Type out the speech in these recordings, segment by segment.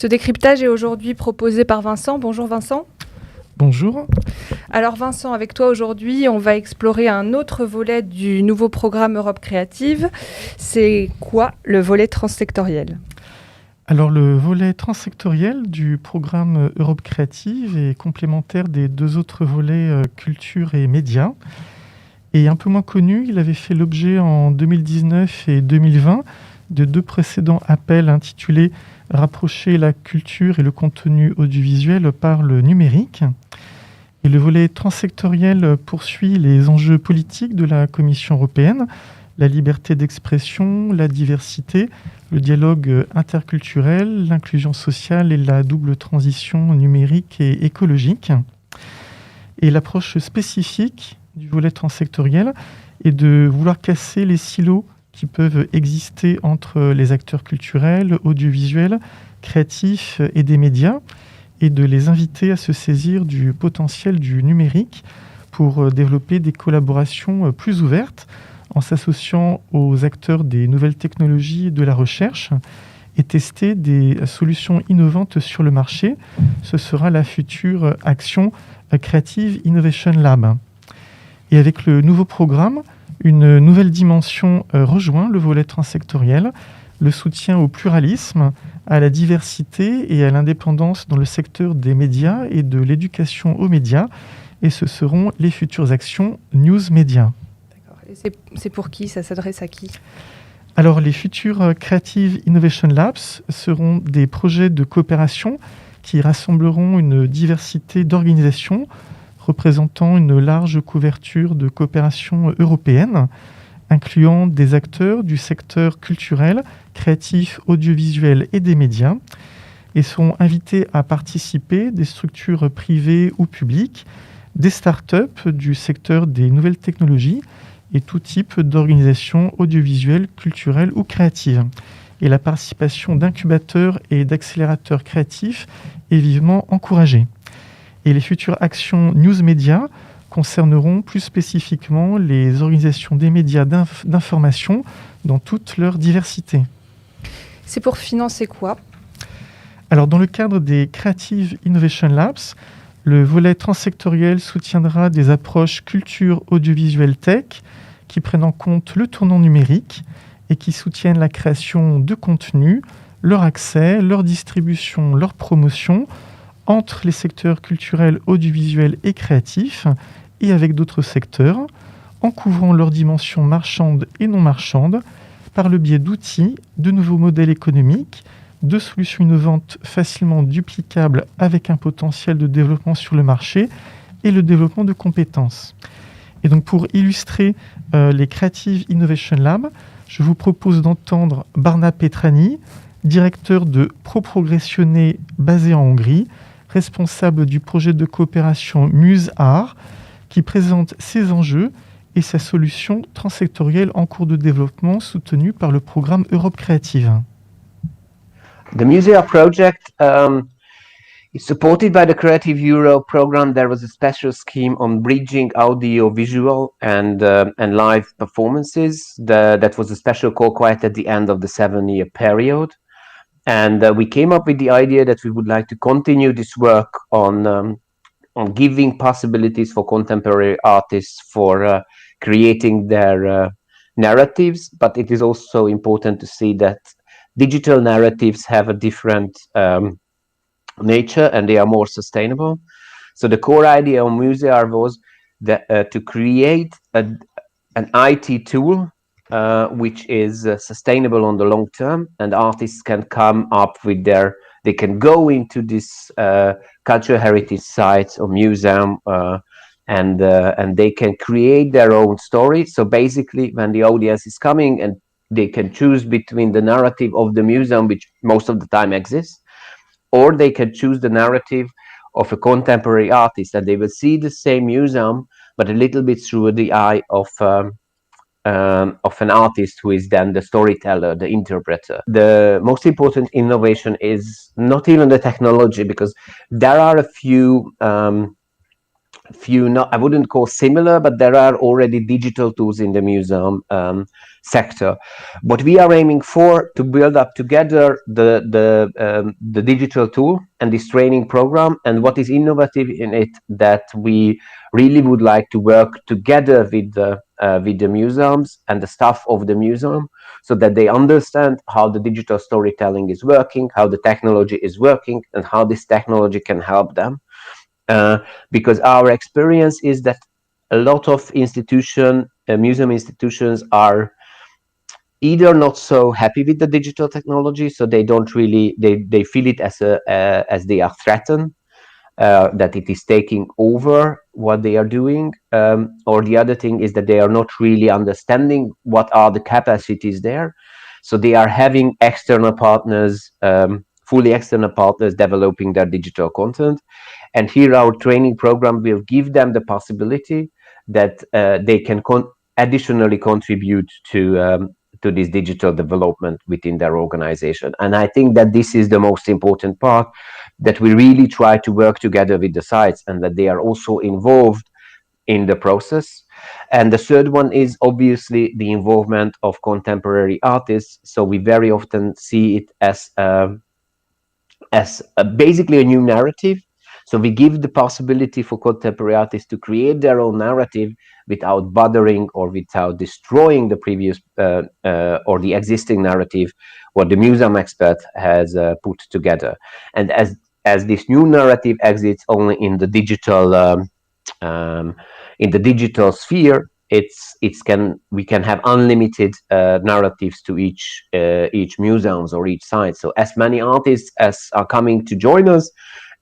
Ce décryptage est aujourd'hui proposé par Vincent. Bonjour Vincent. Bonjour. Alors Vincent, avec toi aujourd'hui, on va explorer un autre volet du nouveau programme Europe Créative. C'est quoi le volet transsectoriel ? Alors le volet transsectoriel du programme Europe Créative est complémentaire des deux autres volets culture et médias. Et un peu moins connu, il avait fait l'objet en 2019 et 2020 de deux précédents appels intitulés « Rapprocher la culture et le contenu audiovisuel par le numérique ». Et le volet transsectoriel poursuit les enjeux politiques de la Commission européenne, la liberté d'expression, la diversité, le dialogue interculturel, l'inclusion sociale et la double transition numérique et écologique. Et l'approche spécifique du volet transsectoriel est de vouloir casser les silos qui peuvent exister entre les acteurs culturels, audiovisuels, créatifs et des médias, et de les inviter à se saisir du potentiel du numérique pour développer des collaborations plus ouvertes en s'associant aux acteurs des nouvelles technologies et de la recherche et tester des solutions innovantes sur le marché. Ce sera la future action Creative Innovation Lab. Et avec le nouveau programme, une nouvelle dimension rejoint le volet transsectoriel, le soutien au pluralisme, à la diversité et à l'indépendance dans le secteur des médias et de l'éducation aux médias. Et ce seront les futures actions News Media. D'accord. Et c'est pour qui ? Ça s'adresse à qui ? Alors, les futurs Creative Innovation Labs seront des projets de coopération qui rassembleront une diversité d'organisations représentant une large couverture de coopération européenne, incluant des acteurs du secteur culturel, créatif, audiovisuel et des médias, et sont invités à participer des structures privées ou publiques, des startups du secteur des nouvelles technologies et tout type d'organisations audiovisuelles, culturelles ou créatives. Et la participation d'incubateurs et d'accélérateurs créatifs est vivement encouragée. Et les futures actions News Media concerneront plus spécifiquement les organisations des médias d'information dans toute leur diversité. C'est pour financer quoi ? Alors, dans le cadre des Creative Innovation Labs, le volet transsectoriel soutiendra des approches culture, audiovisuelle, tech qui prennent en compte le tournant numérique et qui soutiennent la création de contenus, leur accès, leur distribution, leur promotion entre les secteurs culturels, audiovisuels et créatifs et avec d'autres secteurs, en couvrant leurs dimensions marchandes et non marchandes par le biais d'outils, de nouveaux modèles économiques, de solutions innovantes facilement duplicables avec un potentiel de développement sur le marché et le développement de compétences. Et donc pour illustrer les Creative Innovation Lab, je vous propose d'entendre Barna Petrani, directeur de ProProgressioné basé en Hongrie, responsable du projet de coopération Muse-Art, qui présente ses enjeux et sa solution transsectorielle en cours de développement soutenue par le programme Europe Créative. The Musea project is supported by the Creative Europe program. There was a special scheme on bridging audio-visual and live performances. That was a special call quite at the end of the 7-year period. And we came up with the idea that we would like to continue this work on giving possibilities for contemporary artists for creating their narratives. But it is also important to see that digital narratives have a different nature and they are more sustainable. So the core idea of Musea was that, to create an IT tool which is sustainable on the long term, and artists can come up with they can go into this cultural heritage sites or museum and they can create their own story. So basically when the audience is coming and they can choose between the narrative of the museum, which most of the time exists, or they can choose the narrative of a contemporary artist, and they will see the same museum but a little bit through the eye of an artist who is then the storyteller, the interpreter. The most important innovation is not even the technology, because there are a few few, not, I wouldn't call similar, but there are already digital tools in the museum sector. What we are aiming for to build up together the digital tool and this training program, and what is innovative in it, that we really would like to work together with the museums and the staff of the museum, so that they understand how the digital storytelling is working, how the technology is working, and how this technology can help them. Because our experience is that a lot of museum institutions are either not so happy with the digital technology, so they don't really, they feel it as they are threatened, that it is taking over what they are doing, or the other thing is that they are not really understanding what are the capacities there, so they are having external partners, fully external partners developing their digital content. And here our training program will give them the possibility that they can additionally contribute to this digital development within their organization. And I think that this is the most important part, that we really try to work together with the sites and that they are also involved in the process. And the third one is obviously the involvement of contemporary artists. So we very often see it as basically a new narrative. So we give the possibility for contemporary artists to create their own narrative without bothering or without destroying the previous or the existing narrative what the museum expert has put together. And as this new narrative exists only in the digital sphere, we can have unlimited narratives to each museums or each site. So as many artists as are coming to join us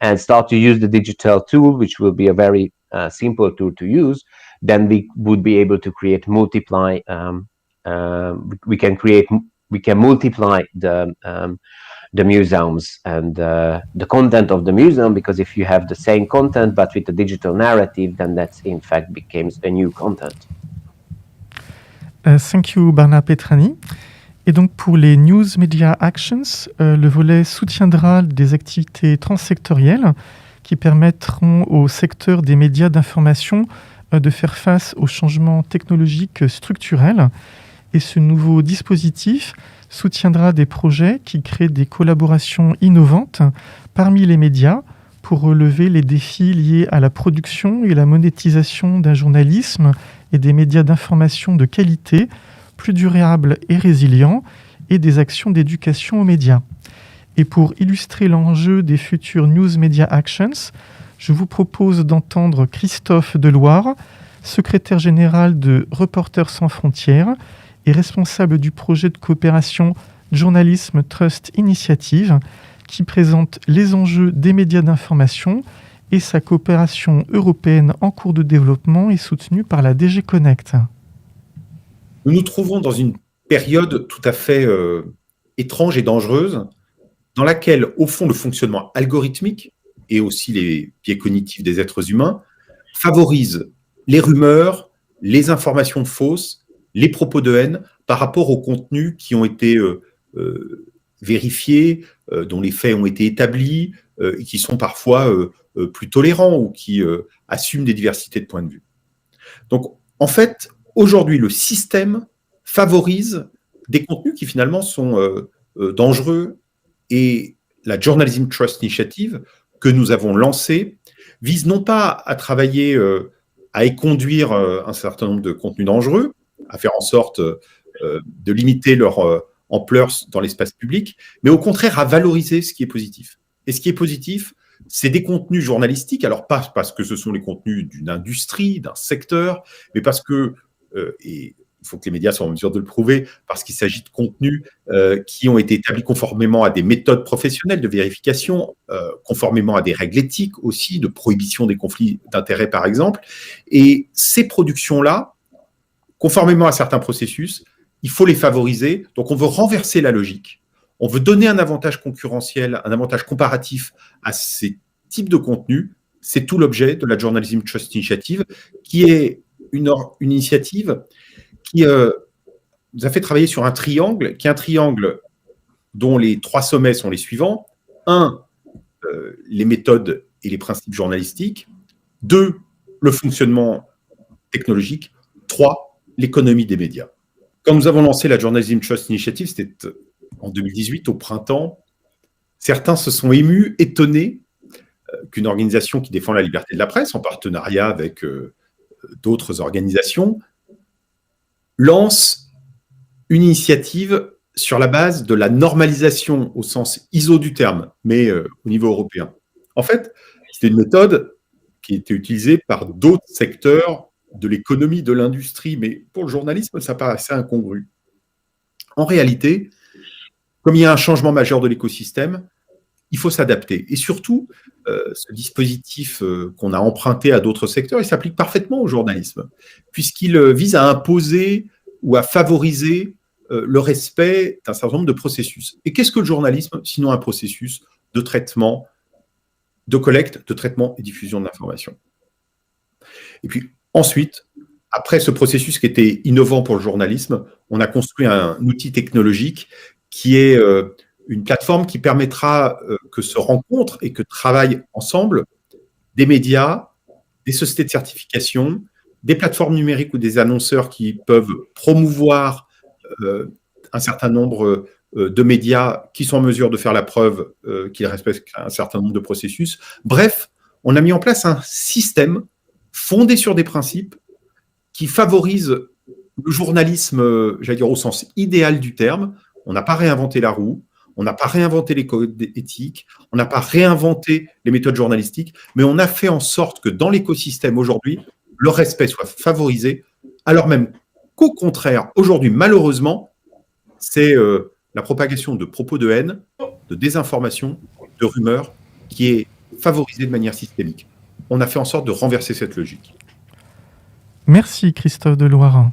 and start to use the digital tool, which will be a very simple tool to use, then we would be able to create multiply. We can multiply the museums and the content of the museum, because if you have the same content but with a digital narrative, then that in fact becomes a new content. Thank you, Barnard Petrani. Et donc pour les News Media Actions, le volet soutiendra des activités transsectorielles qui permettront au secteur des médias d'information de faire face aux changements technologiques structurels. Et ce nouveau dispositif soutiendra des projets qui créent des collaborations innovantes parmi les médias pour relever les défis liés à la production et la monétisation d'un journalisme et des médias d'information de qualité, plus durables et résilients, et des actions d'éducation aux médias. Et pour illustrer l'enjeu des futures News Media Actions, je vous propose d'entendre Christophe Deloire, secrétaire général de Reporters sans frontières et responsable du projet de coopération Journalism Trust Initiative, qui présente les enjeux des médias d'information et sa coopération européenne en cours de développement et soutenue par la DG Connect. Nous nous trouvons dans une période tout à fait étrange et dangereuse, dans laquelle, au fond, le fonctionnement algorithmique et aussi les biais cognitifs des êtres humains favorisent les rumeurs, les informations fausses, les propos de haine par rapport aux contenus qui ont été vérifiés, dont les faits ont été établis, et qui sont parfois plus tolérants ou qui assument des diversités de points de vue. Donc, en fait, aujourd'hui, le système favorise des contenus qui finalement sont dangereux, et la Journalism Trust Initiative que nous avons lancée vise non pas à travailler à éconduire un certain nombre de contenus dangereux, à faire en sorte de limiter leur ampleur dans l'espace public, mais au contraire à valoriser ce qui est positif. Et ce qui est positif, c'est des contenus journalistiques, alors pas parce que ce sont les contenus d'une industrie, d'un secteur, mais parce que, et il faut que les médias soient en mesure de le prouver, parce qu'il s'agit de contenus qui ont été établis conformément à des méthodes professionnelles de vérification, conformément à des règles éthiques aussi, de prohibition des conflits d'intérêts par exemple. Et ces productions-là, conformément à certains processus, il faut les favoriser. Donc on veut renverser la logique. On veut donner un avantage concurrentiel, un avantage comparatif à ces types de contenus. C'est tout l'objet de la Journalism Trust Initiative, qui est une initiative qui nous a fait travailler sur un triangle, qui est un triangle dont les 3 sommets sont les suivants. 1, les méthodes et les principes journalistiques. 2, le fonctionnement technologique. 3, l'économie des médias. Quand nous avons lancé la Journalism Trust Initiative, c'était en 2018, au printemps, certains se sont émus, étonnés qu'une organisation qui défend la liberté de la presse, en partenariat avec d'autres organisations, lance une initiative sur la base de la normalisation au sens ISO du terme, mais au niveau européen. En fait, c'était une méthode qui était utilisée par d'autres secteurs de l'économie, de l'industrie, mais pour le journalisme, ça paraissait incongru. En réalité, comme il y a un changement majeur de l'écosystème, il faut s'adapter. Et surtout, ce dispositif qu'on a emprunté à d'autres secteurs, il s'applique parfaitement au journalisme, puisqu'il vise à imposer ou à favoriser le respect d'un certain nombre de processus. Et qu'est-ce que le journalisme, sinon un processus de traitement, de collecte, de traitement et diffusion de l'information? Et puis ensuite, après ce processus qui était innovant pour le journalisme, on a construit un outil technologique qui est une plateforme qui permettra que se rencontrent et que travaillent ensemble des médias, des sociétés de certification, des plateformes numériques ou des annonceurs qui peuvent promouvoir un certain nombre de médias qui sont en mesure de faire la preuve qu'ils respectent un certain nombre de processus. Bref, on a mis en place un système fondé sur des principes qui favorise le journalisme, j'allais dire au sens idéal du terme. On n'a pas réinventé la roue, on n'a pas réinventé les codes éthiques, on n'a pas réinventé les méthodes journalistiques, mais on a fait en sorte que dans l'écosystème aujourd'hui, le respect soit favorisé, alors même qu'au contraire, aujourd'hui, malheureusement, c'est la propagation de propos de haine, de désinformation, de rumeurs, qui est favorisée de manière systémique. On a fait en sorte de renverser cette logique. Merci Christophe Deloire.